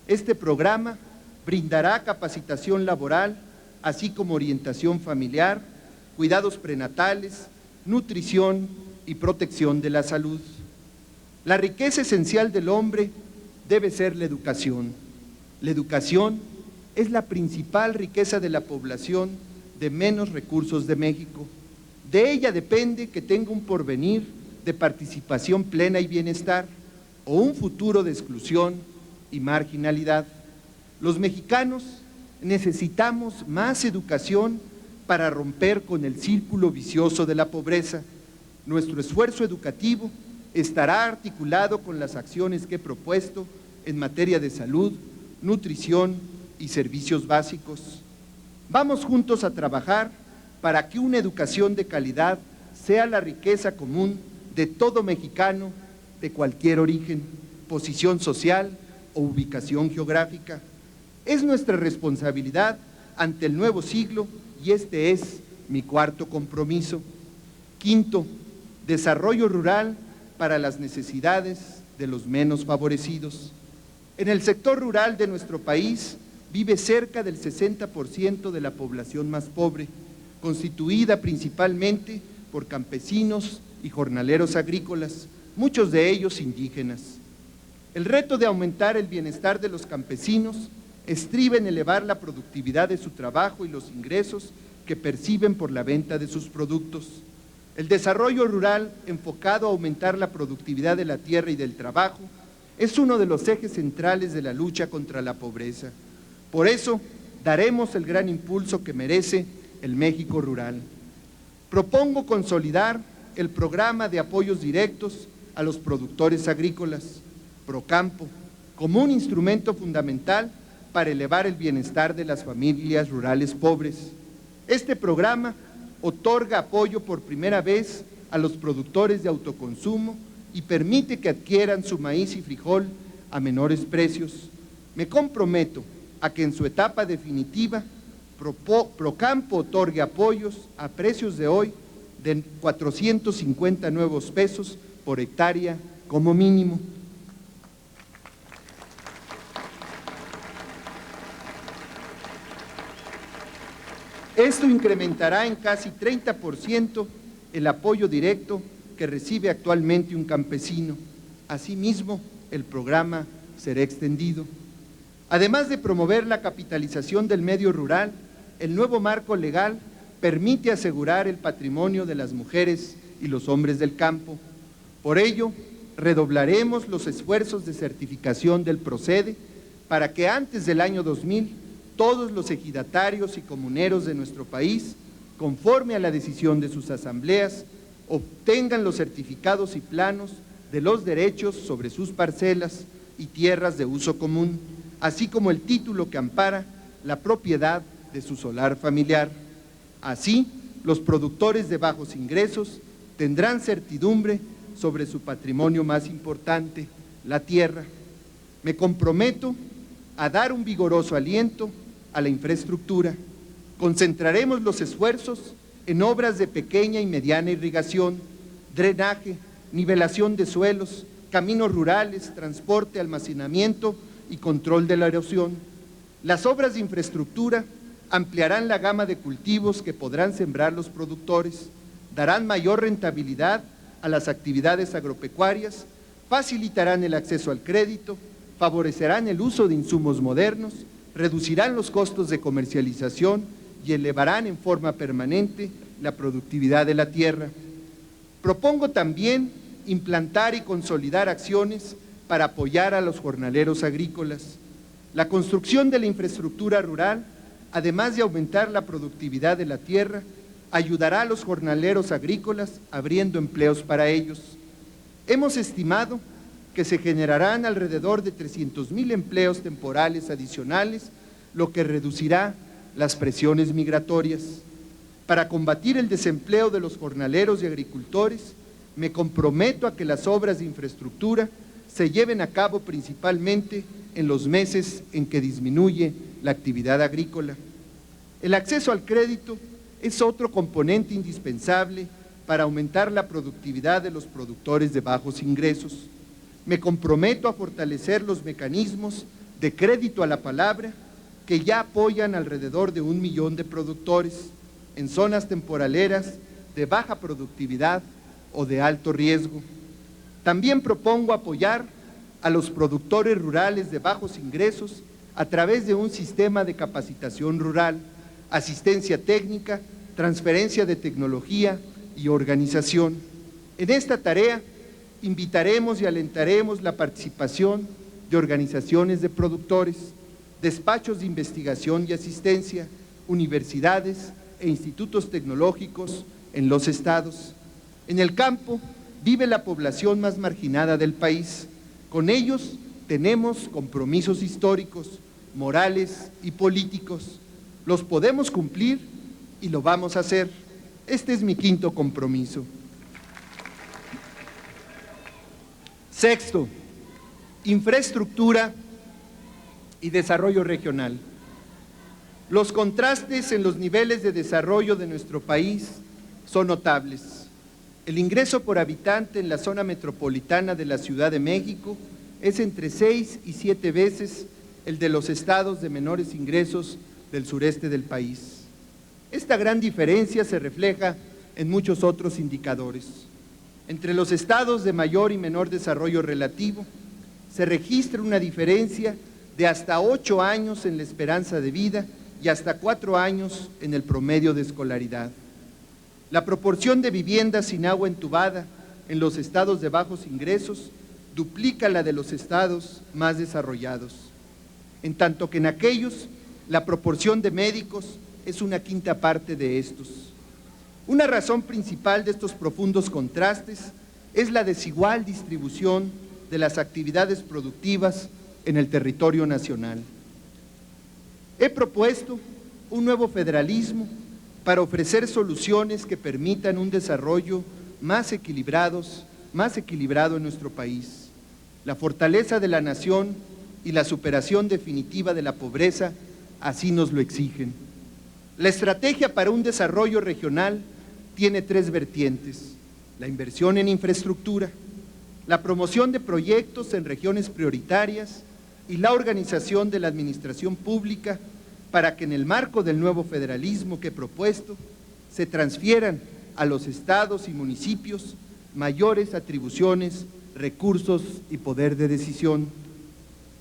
Este programa brindará capacitación laboral, así como orientación familiar, cuidados prenatales, nutrición y protección de la salud. La riqueza esencial del hombre debe ser la educación. La educación es la principal riqueza de la población de menos recursos de México. De ella depende que tenga un porvenir de participación plena y bienestar, o un futuro de exclusión y marginalidad. Los mexicanos necesitamos más educación para romper con el círculo vicioso de la pobreza. Nuestro esfuerzo educativo estará articulado con las acciones que he propuesto en materia de salud, nutrición y servicios básicos. Vamos juntos a trabajar para que una educación de calidad sea la riqueza común de todo mexicano de cualquier origen, posición social o ubicación geográfica. Es nuestra responsabilidad ante el nuevo siglo y este es mi cuarto compromiso. Quinto, desarrollo rural para las necesidades de los menos favorecidos. En el sector rural de nuestro país vive cerca del 60% de la población más pobre, constituida principalmente por campesinos y jornaleros agrícolas, muchos de ellos indígenas. El reto de aumentar el bienestar de los campesinos estriba en elevar la productividad de su trabajo y los ingresos que perciben por la venta de sus productos. El desarrollo rural enfocado a aumentar la productividad de la tierra y del trabajo es uno de los ejes centrales de la lucha contra la pobreza. Por eso, daremos el gran impulso que merece el México rural. Propongo consolidar el programa de apoyos directos a los productores agrícolas, Procampo, como un instrumento fundamental para elevar el bienestar de las familias rurales pobres. Este programa otorga apoyo por primera vez a los productores de autoconsumo y permite que adquieran su maíz y frijol a menores precios. Me comprometo a que en su etapa definitiva Procampo otorgue apoyos a precios de hoy de 450 nuevos pesos por hectárea como mínimo. Esto incrementará en casi 30% el apoyo directo que recibe actualmente un campesino. Asimismo, el programa será extendido. Además de promover la capitalización del medio rural, el nuevo marco legal permite asegurar el patrimonio de las mujeres y los hombres del campo. Por ello, redoblaremos los esfuerzos de certificación del PROCEDE para que antes del año 2000 todos los ejidatarios y comuneros de nuestro país, conforme a la decisión de sus asambleas, obtengan los certificados y planos de los derechos sobre sus parcelas y tierras de uso común, así como el título que ampara la propiedad de su solar familiar. Así, los productores de bajos ingresos tendrán certidumbre sobre su patrimonio más importante, la tierra. Me comprometo a dar un vigoroso aliento a la infraestructura. Concentraremos los esfuerzos en obras de pequeña y mediana irrigación, drenaje, nivelación de suelos, caminos rurales, transporte, almacenamiento y control de la erosión. Las obras de infraestructura ampliarán la gama de cultivos que podrán sembrar los productores, darán mayor rentabilidad a las actividades agropecuarias, facilitarán el acceso al crédito, favorecerán el uso de insumos modernos, reducirán los costos de comercialización y elevarán en forma permanente la productividad de la tierra. Propongo también implantar y consolidar acciones para apoyar a los jornaleros agrícolas. La construcción de la infraestructura rural, además de aumentar la productividad de la tierra, ayudará a los jornaleros agrícolas abriendo empleos para ellos. Hemos estimado que se generarán alrededor de 300,000 empleos temporales adicionales, lo que reducirá las presiones migratorias. Para combatir el desempleo de los jornaleros y agricultores, me comprometo a que las obras de infraestructura se lleven a cabo principalmente en los meses en que disminuye la actividad agrícola. El acceso al crédito es otro componente indispensable para aumentar la productividad de los productores de bajos ingresos. Me comprometo a fortalecer los mecanismos de crédito a la palabra que ya apoyan alrededor de 1 millón de productores en zonas temporaleras de baja productividad o de alto riesgo. También propongo apoyar a los productores rurales de bajos ingresos a través de un sistema de capacitación rural, asistencia técnica, transferencia de tecnología y organización. En esta tarea invitaremos y alentaremos la participación de organizaciones de productores, despachos de investigación y asistencia, universidades e institutos tecnológicos en los estados. En el campo vive la población más marginada del país. Con ellos tenemos compromisos históricos, morales y políticos. Los podemos cumplir y lo vamos a hacer. Este es mi 5º compromiso. Sexto, infraestructura y desarrollo regional. Los contrastes en los niveles de desarrollo de nuestro país son notables. El ingreso por habitante en la zona metropolitana de la Ciudad de México es entre 6 y 7 veces el de los estados de menores ingresos del sureste del país. Esta gran diferencia se refleja en muchos otros indicadores. Entre los estados de mayor y menor desarrollo relativo, se registra una diferencia de hasta 8 años en la esperanza de vida y hasta 4 años en el promedio de escolaridad. La proporción de viviendas sin agua entubada en los estados de bajos ingresos duplica la de los estados más desarrollados, en tanto que en aquellos la proporción de médicos es una 1/5 parte de estos. Una razón principal de estos profundos contrastes es la desigual distribución de las actividades productivas en el territorio nacional. He propuesto un nuevo federalismo para ofrecer soluciones que permitan un desarrollo más equilibrado en nuestro país. La fortaleza de la nación y la superación definitiva de la pobreza así nos lo exigen. La estrategia para un desarrollo regional tiene 3 vertientes: la inversión en infraestructura, la promoción de proyectos en regiones prioritarias y la organización de la administración pública para que en el marco del nuevo federalismo que he propuesto se transfieran a los estados y municipios mayores atribuciones, recursos y poder de decisión.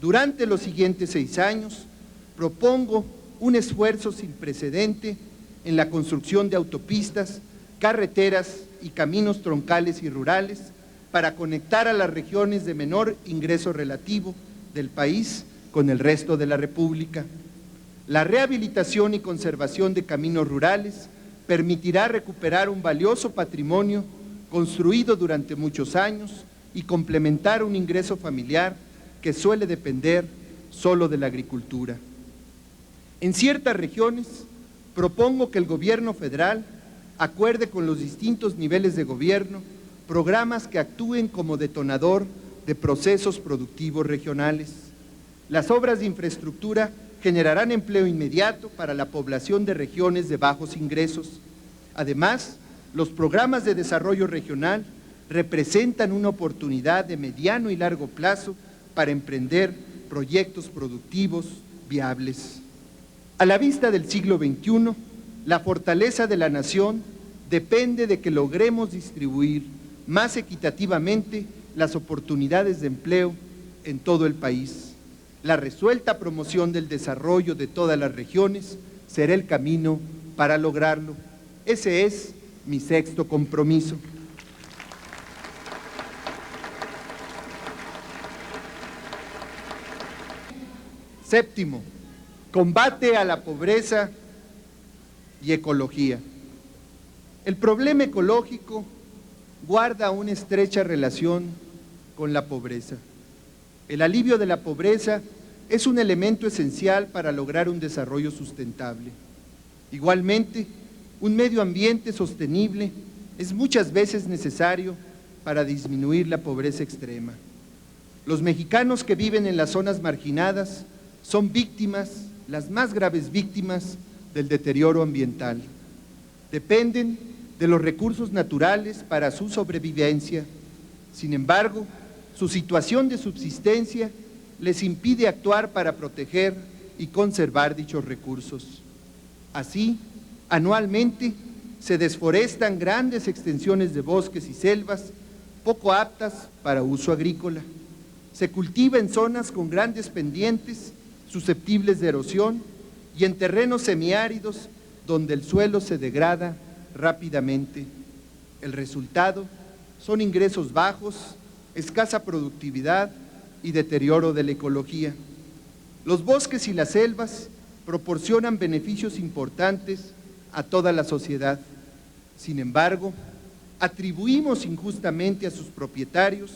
Durante los siguientes 6 años, propongo un esfuerzo sin precedente en la construcción de autopistas, carreteras y caminos troncales y rurales para conectar a las regiones de menor ingreso relativo del país con el resto de la República. La rehabilitación y conservación de caminos rurales permitirá recuperar un valioso patrimonio construido durante muchos años y complementar un ingreso familiar que suele depender solo de la agricultura. En ciertas regiones, propongo que el gobierno federal acuerde con los distintos niveles de gobierno programas que actúen como detonador de procesos productivos regionales. Las obras de infraestructura generarán empleo inmediato para la población de regiones de bajos ingresos. Además, los programas de desarrollo regional representan una oportunidad de mediano y largo plazo para emprender proyectos productivos viables. A la vista del siglo XXI, la fortaleza de la nación depende de que logremos distribuir más equitativamente las oportunidades de empleo en todo el país. La resuelta promoción del desarrollo de todas las regiones será el camino para lograrlo. Ese es mi 6º compromiso. Séptimo, combate a la pobreza y ecología. El problema ecológico guarda una estrecha relación con la pobreza. El alivio de la pobreza es un elemento esencial para lograr un desarrollo sustentable. Igualmente, un medio ambiente sostenible es muchas veces necesario para disminuir la pobreza extrema. Los mexicanos que viven en las zonas marginadas son víctimas, las más graves víctimas del deterioro ambiental. Dependen de los recursos naturales para su sobrevivencia. Sin embargo, su situación de subsistencia les impide actuar para proteger y conservar dichos recursos. Así, anualmente se desforestan grandes extensiones de bosques y selvas poco aptas para uso agrícola. Se cultiva en zonas con grandes pendientes, susceptibles de erosión, y en terrenos semiáridos donde el suelo se degrada rápidamente. El resultado son ingresos bajos, escasa productividad y deterioro de la ecología. Los bosques y las selvas proporcionan beneficios importantes a toda la sociedad. Sin embargo, atribuimos injustamente a sus propietarios,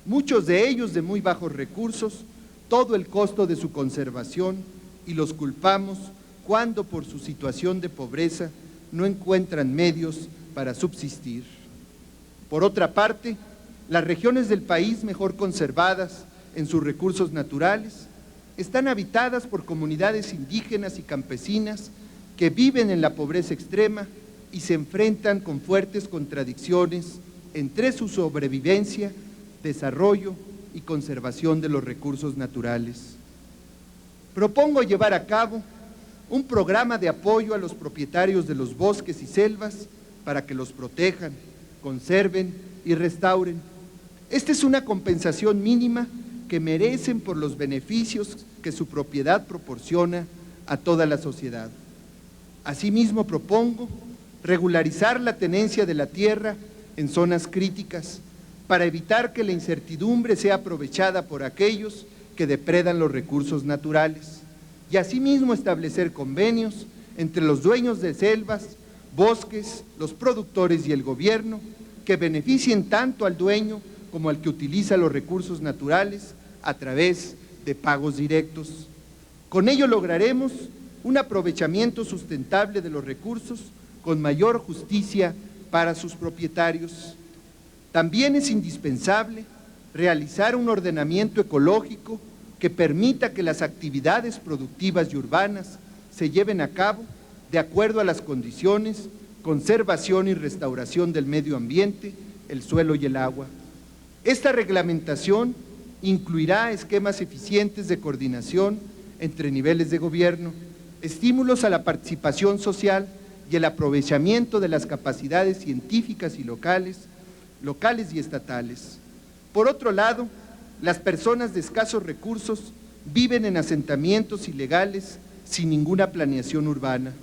muchos de ellos de muy bajos recursos, todo el costo de su conservación y los culpamos cuando por su situación de pobreza no encuentran medios para subsistir. Por otra parte, las regiones del país mejor conservadas en sus recursos naturales están habitadas por comunidades indígenas y campesinas que viven en la pobreza extrema y se enfrentan con fuertes contradicciones entre su sobrevivencia, desarrollo y conservación de los recursos naturales. Propongo llevar a cabo un programa de apoyo a los propietarios de los bosques y selvas para que los protejan, conserven y restauren. Esta es una compensación mínima que merecen por los beneficios que su propiedad proporciona a toda la sociedad. Asimismo, propongo regularizar la tenencia de la tierra en zonas críticas para evitar que la incertidumbre sea aprovechada por aquellos que depredan los recursos naturales, y asimismo establecer convenios entre los dueños de selvas, bosques, los productores y el gobierno que beneficien tanto al dueño como al que utiliza los recursos naturales a través de pagos directos. Con ello lograremos un aprovechamiento sustentable de los recursos con mayor justicia para sus propietarios. También es indispensable realizar un ordenamiento ecológico que permita que las actividades productivas y urbanas se lleven a cabo de acuerdo a las condiciones, conservación y restauración del medio ambiente, el suelo y el agua. Esta reglamentación incluirá esquemas eficientes de coordinación entre niveles de gobierno, estímulos a la participación social y el aprovechamiento de las capacidades científicas y locales y estatales. Por otro lado, las personas de escasos recursos viven en asentamientos ilegales sin ninguna planeación urbana.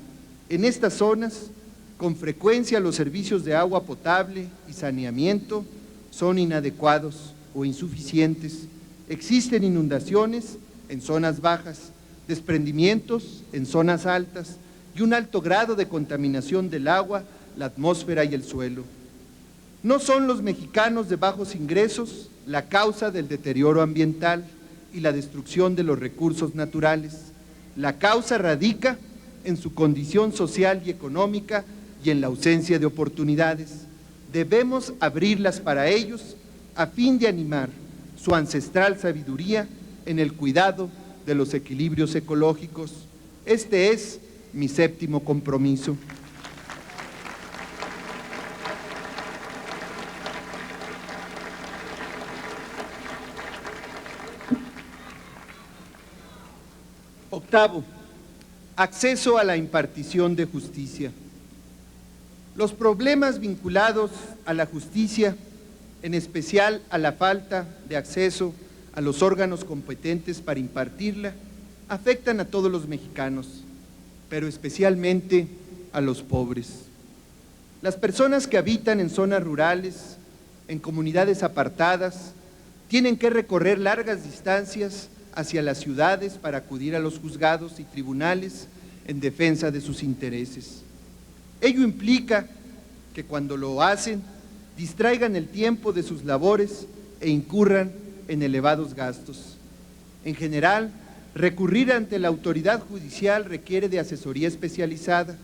En estas zonas, con frecuencia los servicios de agua potable y saneamiento son inadecuados o insuficientes. Existen inundaciones en zonas bajas, desprendimientos en zonas altas y un alto grado de contaminación del agua, la atmósfera y el suelo. No son los mexicanos de bajos ingresos la causa del deterioro ambiental y la destrucción de los recursos naturales. La causa radica en su condición social y económica y en la ausencia de oportunidades. Debemos abrirlas para ellos a fin de animar su ancestral sabiduría en el cuidado de los equilibrios ecológicos. Este es mi séptimo compromiso. Octavo, acceso a la impartición de justicia. Los problemas vinculados a la justicia, en especial a la falta de acceso a los órganos competentes para impartirla, afectan a todos los mexicanos, pero especialmente a los pobres. Las personas que habitan en zonas rurales, en comunidades apartadas, tienen que recorrer largas distancias hacia las ciudades para acudir a los juzgados y tribunales en defensa de sus intereses. Ello implica que cuando lo hacen, distraigan el tiempo de sus labores e incurran en elevados gastos. En general, recurrir ante la autoridad judicial requiere de asesoría especializada,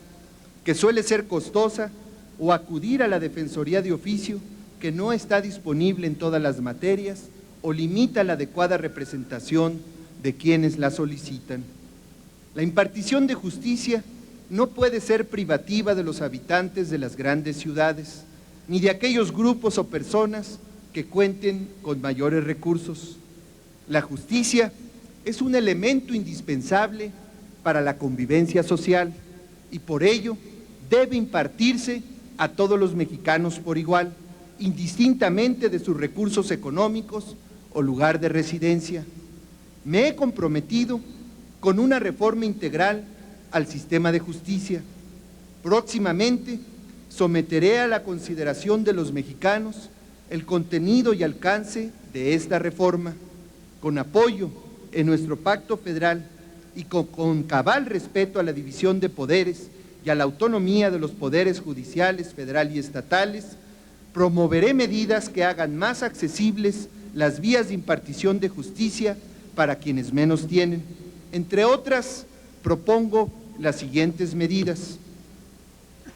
que suele ser costosa, o acudir a la Defensoría de Oficio, que no está disponible en todas las materias o limita la adecuada representación de quienes la solicitan. La impartición de justicia no puede ser privativa de los habitantes de las grandes ciudades, ni de aquellos grupos o personas que cuenten con mayores recursos. La justicia es un elemento indispensable para la convivencia social y por ello debe impartirse a todos los mexicanos por igual, indistintamente de sus recursos económicos o lugar de residencia. Me he comprometido con una reforma integral al sistema de justicia. Próximamente someteré a la consideración de los mexicanos el contenido y alcance de esta reforma, con apoyo en nuestro pacto federal y con cabal respeto a la división de poderes y a la autonomía de los poderes judiciales, federal y estatales. Promoveré medidas que hagan más accesibles las vías de impartición de justicia para quienes menos tienen. Entre otras, propongo las siguientes medidas: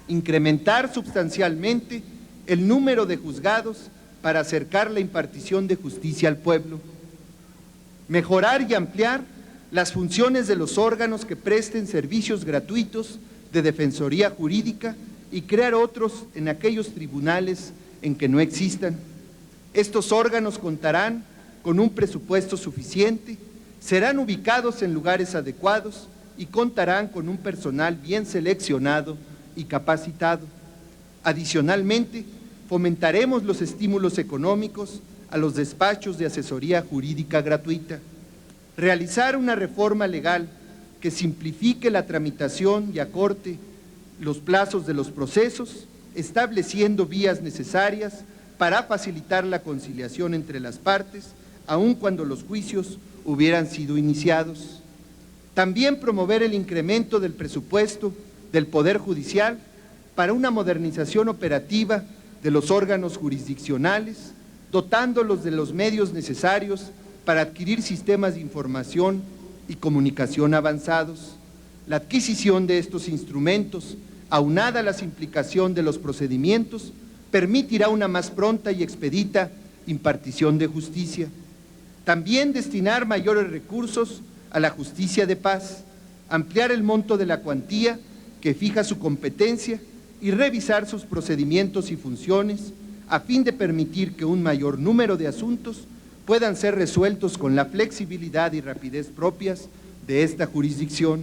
incrementar sustancialmente el número de juzgados para acercar la impartición de justicia al pueblo, mejorar y ampliar las funciones de los órganos que presten servicios gratuitos de defensoría jurídica y crear otros en aquellos tribunales en que no existan. Estos órganos contarán con un presupuesto suficiente, serán ubicados en lugares adecuados y contarán con un personal bien seleccionado y capacitado. Adicionalmente, fomentaremos los estímulos económicos a los despachos de asesoría jurídica gratuita. Realizar una reforma legal que simplifique la tramitación y acorte los plazos de los procesos, estableciendo vías necesarias para facilitar la conciliación entre las partes, aun cuando los juicios hubieran sido iniciados. También promover el incremento del presupuesto del Poder Judicial para una modernización operativa de los órganos jurisdiccionales, dotándolos de los medios necesarios para adquirir sistemas de información y comunicación avanzados. La adquisición de estos instrumentos, aunada a la simplificación de los procedimientos, permitirá una más pronta y expedita impartición de justicia. También destinar mayores recursos a la justicia de paz, ampliar el monto de la cuantía que fija su competencia y revisar sus procedimientos y funciones a fin de permitir que un mayor número de asuntos puedan ser resueltos con la flexibilidad y rapidez propias de esta jurisdicción.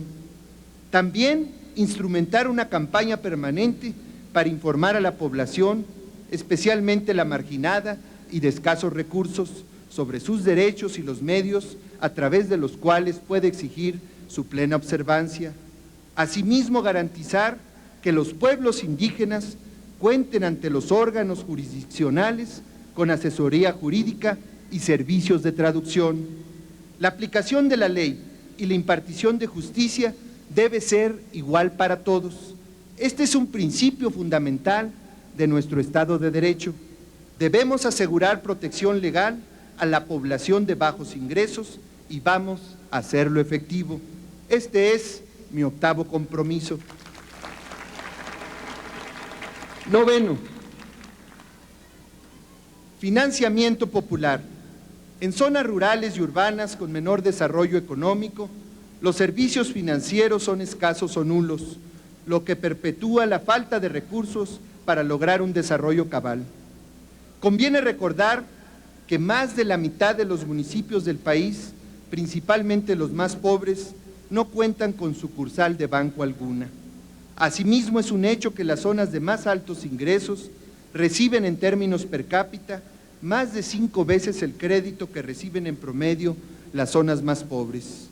También instrumentar una campaña permanente para informar a la población, especialmente la marginada y de escasos recursos, sobre sus derechos y los medios a través de los cuales puede exigir su plena observancia. Asimismo, garantizar que los pueblos indígenas cuenten ante los órganos jurisdiccionales con asesoría jurídica y servicios de traducción. La aplicación de la ley y la impartición de justicia debe ser igual para todos. Este es un principio fundamental de nuestro Estado de Derecho. Debemos asegurar protección legal a la población de bajos ingresos y vamos a hacerlo efectivo. Este es mi octavo compromiso. Noveno, financiamiento popular. En zonas rurales y urbanas con menor desarrollo económico, los servicios financieros son escasos o nulos, lo que perpetúa la falta de recursos para lograr un desarrollo cabal. Conviene recordar que más de la mitad de los municipios del país, principalmente los más pobres, no cuentan con sucursal de banco alguna. Asimismo, es un hecho que las zonas de más altos ingresos reciben en términos per cápita más de 5 veces el crédito que reciben en promedio las zonas más pobres.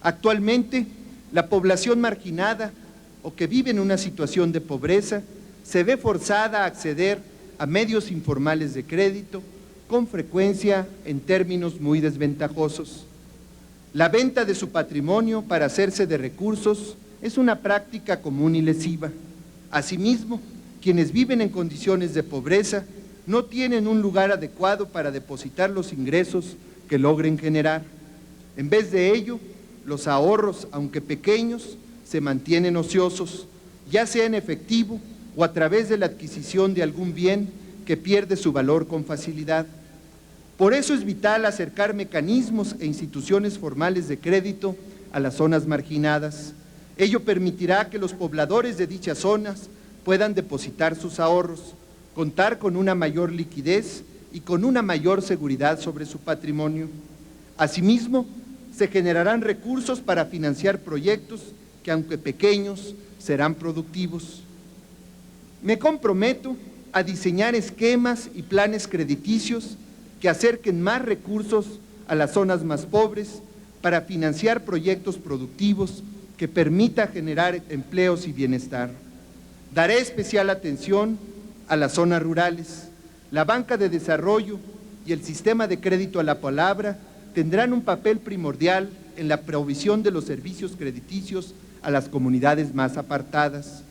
Actualmente, la población marginada o que vive en una situación de pobreza se ve forzada a acceder a medios informales de crédito, con frecuencia en términos muy desventajosos. La venta de su patrimonio para hacerse de recursos es una práctica común y lesiva. Asimismo, quienes viven en condiciones de pobreza no tienen un lugar adecuado para depositar los ingresos que logren generar. En vez de ello, los ahorros, aunque pequeños, se mantienen ociosos, ya sea en efectivo o a través de la adquisición de algún bien que pierde su valor con facilidad. Por eso es vital acercar mecanismos e instituciones formales de crédito a las zonas marginadas. Ello permitirá que los pobladores de dichas zonas puedan depositar sus ahorros, contar con una mayor liquidez y con una mayor seguridad sobre su patrimonio. Asimismo, se generarán recursos para financiar proyectos que, aunque pequeños, serán productivos. Me comprometo a diseñar esquemas y planes crediticios que acerquen más recursos a las zonas más pobres para financiar proyectos productivos que permita generar empleos y bienestar. Daré especial atención a las zonas rurales. La banca de desarrollo y el sistema de crédito a la palabra tendrán un papel primordial en la provisión de los servicios crediticios a las comunidades más apartadas.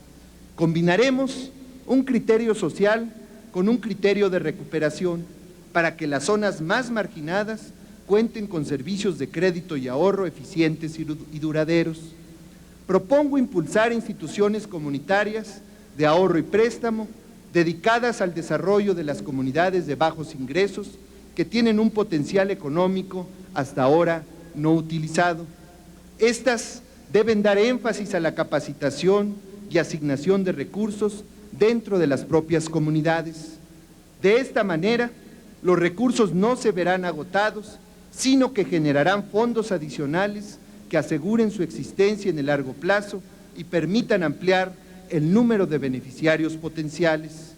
Combinaremos un criterio social con un criterio de recuperación para que las zonas más marginadas cuenten con servicios de crédito y ahorro eficientes y duraderos. Propongo impulsar instituciones comunitarias de ahorro y préstamo dedicadas al desarrollo de las comunidades de bajos ingresos que tienen un potencial económico hasta ahora no utilizado. Estas deben dar énfasis a la capacitación y asignación de recursos dentro de las propias comunidades. De esta manera, los recursos no se verán agotados, sino que generarán fondos adicionales que aseguren su existencia en el largo plazo y permitan ampliar el número de beneficiarios potenciales.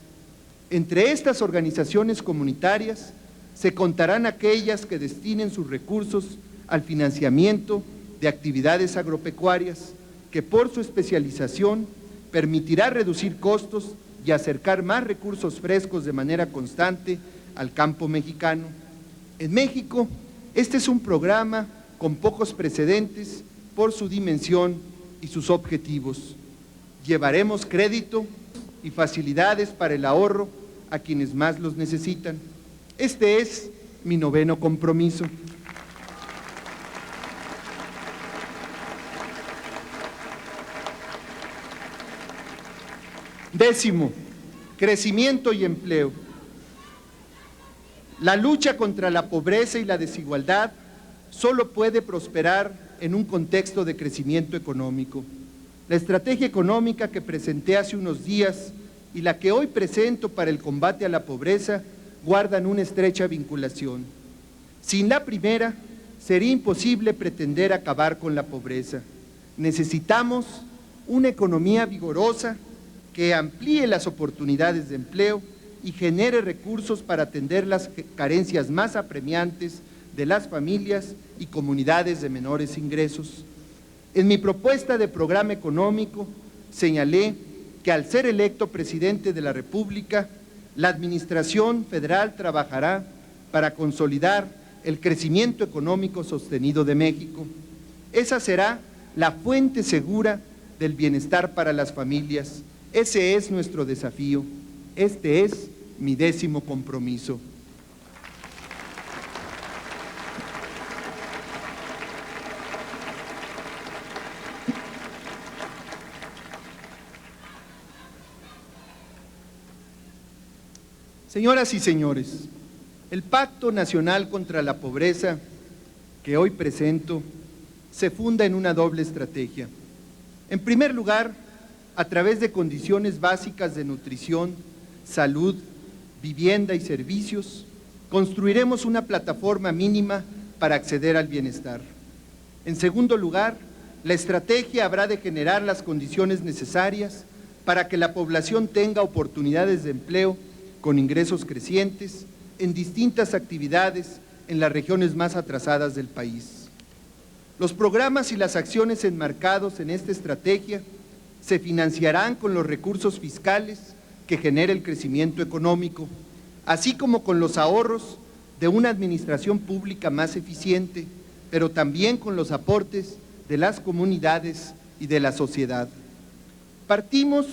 Entre estas organizaciones comunitarias se contarán aquellas que destinen sus recursos al financiamiento de actividades agropecuarias, que por su especialización permitirá reducir costos y acercar más recursos frescos de manera constante al campo mexicano. En México, este es un programa con pocos precedentes por su dimensión y sus objetivos. Llevaremos crédito y facilidades para el ahorro a quienes más los necesitan. Este es mi 9º compromiso. Décimo, crecimiento y empleo. La lucha contra la pobreza y la desigualdad solo puede prosperar en un contexto de crecimiento económico. La estrategia económica que presenté hace unos días y la que hoy presento para el combate a la pobreza guardan una estrecha vinculación. Sin la primera, sería imposible pretender acabar con la pobreza. Necesitamos una economía vigorosa que amplíe las oportunidades de empleo y genere recursos para atender las carencias más apremiantes de las familias y comunidades de menores ingresos. En mi propuesta de programa económico señalé que al ser electo presidente de la República, la Administración Federal trabajará para consolidar el crecimiento económico sostenido de México. Esa será la fuente segura del bienestar para las familias. Ese es nuestro desafío. Este es mi 10º compromiso. Señoras y señores, el Pacto Nacional contra la Pobreza que hoy presento se funda en una doble estrategia. En primer lugar, a través de condiciones básicas de nutrición, salud, vivienda y servicios, construiremos una plataforma mínima para acceder al bienestar. En segundo lugar, la estrategia habrá de generar las condiciones necesarias para que la población tenga oportunidades de empleo con ingresos crecientes en distintas actividades en las regiones más atrasadas del país. Los programas y las acciones enmarcados en esta estrategia se financiarán con los recursos fiscales que genere el crecimiento económico, así como con los ahorros de una administración pública más eficiente, pero también con los aportes de las comunidades y de la sociedad. Partimos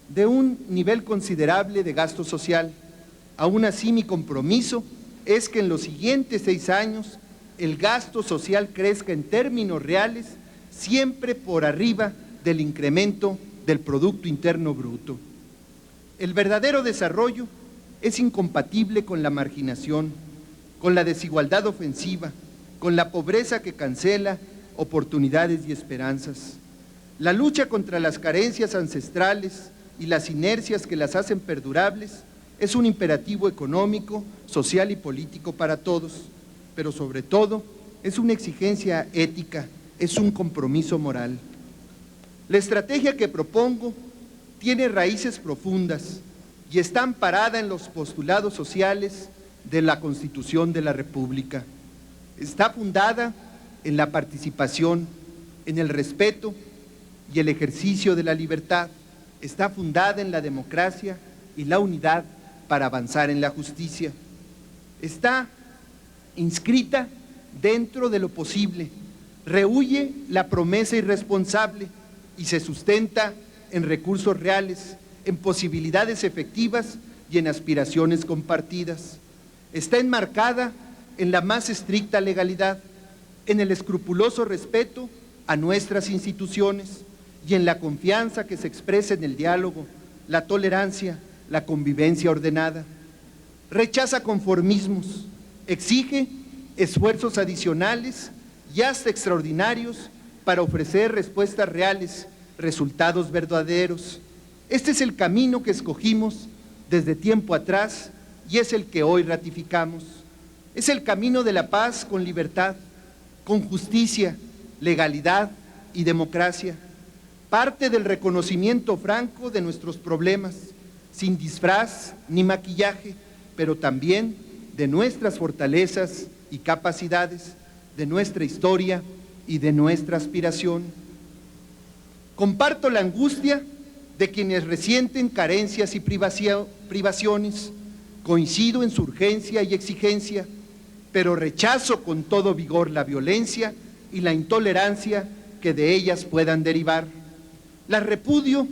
de un nivel considerable de gasto social. Aún así, mi compromiso es que en los siguientes 6 años el gasto social crezca en términos reales siempre por arriba del incremento del Producto Interno Bruto. El verdadero desarrollo es incompatible con la marginación, con la desigualdad ofensiva, con la pobreza que cancela oportunidades y esperanzas. La lucha contra las carencias ancestrales y las inercias que las hacen perdurables es un imperativo económico, social y político para todos, pero sobre todo es una exigencia ética, es un compromiso moral. La estrategia que propongo tiene raíces profundas y está amparada en los postulados sociales de la Constitución de la República. Está fundada en la participación, en el respeto y el ejercicio de la libertad. Está fundada en la democracia y la unidad para avanzar en la justicia. Está inscrita dentro de lo posible, rehúye la promesa irresponsable y se sustenta en recursos reales, en posibilidades efectivas y en aspiraciones compartidas. Está enmarcada en la más estricta legalidad, en el escrupuloso respeto a nuestras instituciones y en la confianza que se expresa en el diálogo, la tolerancia, la convivencia ordenada. Rechaza conformismos, exige esfuerzos adicionales y hasta extraordinarios para ofrecer respuestas reales, resultados verdaderos. Este es el camino que escogimos desde tiempo atrás y es el que hoy ratificamos. Es el camino de la paz con libertad, con justicia, legalidad y democracia. Parte del reconocimiento franco de nuestros problemas, sin disfraz ni maquillaje, pero también de nuestras fortalezas y capacidades, de nuestra historia y de nuestra aspiración. Comparto la angustia de quienes resienten carencias y privaciones, coincido en su urgencia y exigencia, pero rechazo con todo vigor la violencia y la intolerancia que de ellas puedan derivar. Las repudio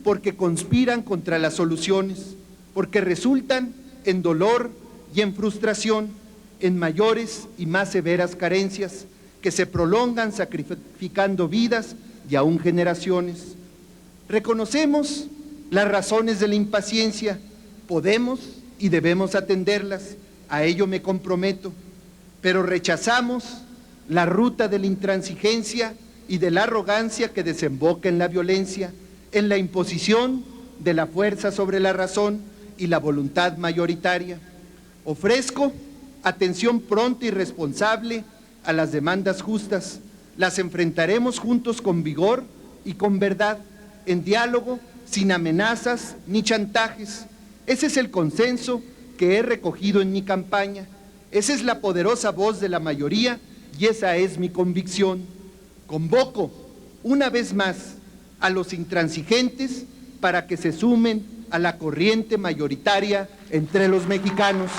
porque conspiran contra las soluciones, porque resultan en dolor y en frustración, en mayores y más severas carencias que se prolongan sacrificando vidas y aún generaciones. Reconocemos las razones de la impaciencia, podemos y debemos atenderlas, a ello me comprometo, pero rechazamos la ruta de la intransigencia y de la arrogancia que desemboca en la violencia, en la imposición de la fuerza sobre la razón y la voluntad mayoritaria. Ofrezco atención pronta y responsable a las demandas justas, las enfrentaremos juntos con vigor y con verdad, en diálogo, sin amenazas ni chantajes. Ese es el consenso que he recogido en mi campaña, esa es la poderosa voz de la mayoría y esa es mi convicción. Convoco una vez más a los intransigentes para que se sumen a la corriente mayoritaria entre los mexicanos.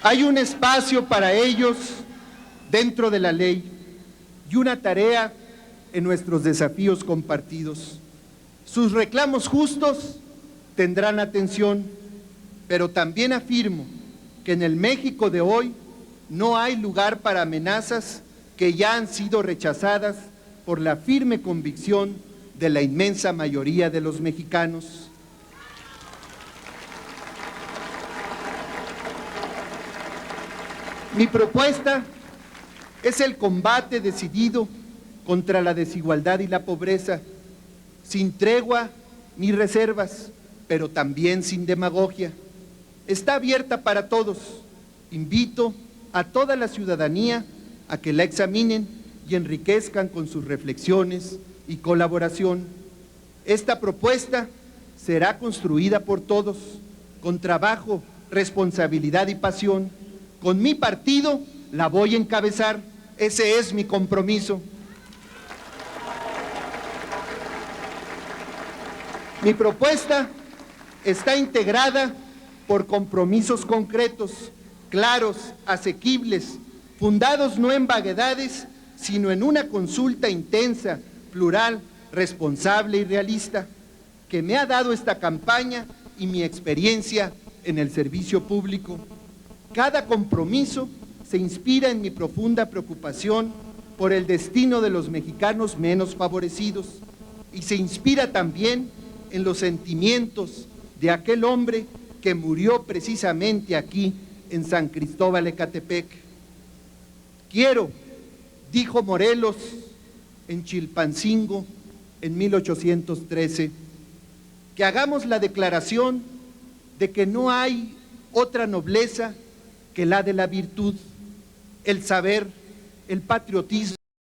Hay un espacio para ellos dentro de la ley y una tarea en nuestros desafíos compartidos. Sus reclamos justos tendrán atención, pero también afirmo que en el México de hoy no hay lugar para amenazas que ya han sido rechazadas por la firme convicción de la inmensa mayoría de los mexicanos. Mi propuesta es el combate decidido contra la desigualdad y la pobreza, sin tregua ni reservas, pero también sin demagogia. Está abierta para todos. Invito a toda la ciudadanía a que la examinen y enriquezcan con sus reflexiones y colaboración. Esta propuesta será construida por todos, con trabajo, responsabilidad y pasión. Con mi partido la voy a encabezar, ese es mi compromiso. Mi propuesta está integrada por compromisos concretos, claros, asequibles, fundados no en vaguedades, sino en una consulta intensa, plural, responsable y realista, que me ha dado esta campaña y mi experiencia en el servicio público. Cada compromiso se inspira en mi profunda preocupación por el destino de los mexicanos menos favorecidos y se inspira también en los sentimientos de aquel hombre que murió precisamente aquí en San Cristóbal Ecatepec. Quiero, dijo Morelos en Chilpancingo en 1813, que hagamos la declaración de que no hay otra nobleza que la de la virtud, el saber, el patriotismo,